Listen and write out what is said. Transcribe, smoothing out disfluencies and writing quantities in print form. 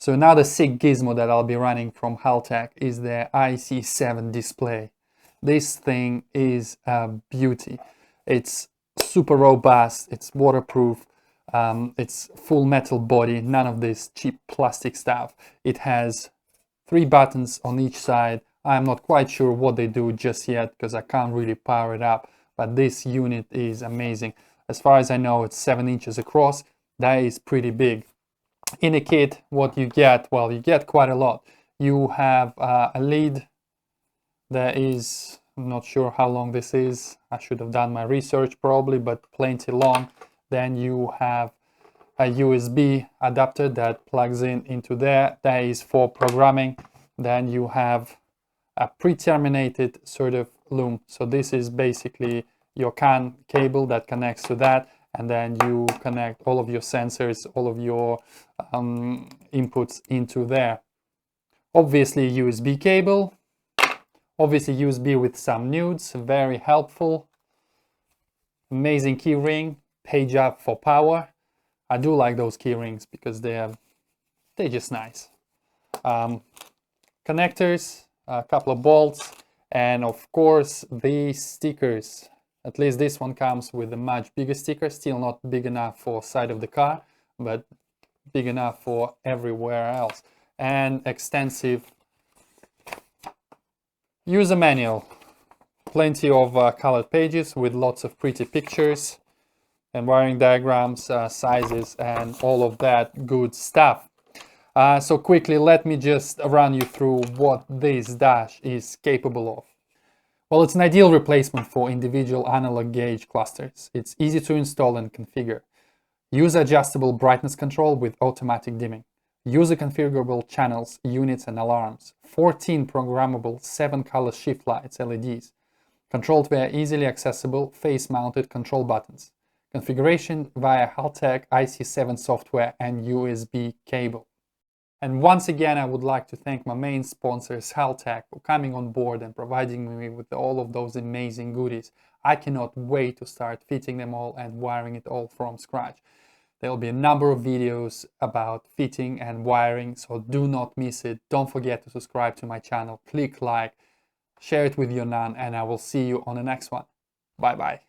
So another sick gizmo that I'll be running from Haltech is the iC-7 display. This thing is a beauty. It's super robust, it's waterproof, it's full metal body, none of this cheap plastic stuff. It has 3 buttons on each side. I'm not quite sure what they do just yet because I can't really power it up, but this unit is amazing. As far as I know, it's 7 inches across. That is pretty big. In the kit, what you get, well, you get quite a lot. You have a lid that is, I'm not sure how long this is. I should have done my research probably, but plenty long. Then you have a USB adapter that plugs into there. That is for programming. Then you have a pre-terminated sort of loom. So this is basically your CAN cable that connects to that, and then you connect all of your sensors, all of your inputs into there. Obviously USB cable, obviously USB with some nudes, very helpful. Amazing key ring, page up for power. I do like those key rings because they're just nice. Connectors, a couple of bolts, and of course the stickers. At least this one comes with a much bigger sticker, still not big enough for side of the car, but big enough for everywhere else. And extensive user manual. Plenty of colored pages with lots of pretty pictures and wiring diagrams, sizes, and all of that good stuff. So quickly, let me just run you through what this dash is capable of. Well, it's an ideal replacement for individual analog gauge clusters. It's easy to install and configure. Use adjustable brightness control with automatic dimming. User configurable channels, units, and alarms. 14 programmable 7-color shift lights, LEDs. Controlled via easily accessible face-mounted control buttons. Configuration via Haltech iC-7 software and USB cable. And once again, I would like to thank my main sponsors, Haltech, for coming on board and providing me with all of those amazing goodies. I cannot wait to start fitting them all and wiring it all from scratch. There will be a number of videos about fitting and wiring, so do not miss it. Don't forget to subscribe to my channel, click like, share it with your nan, and I will see you on the next one. Bye bye.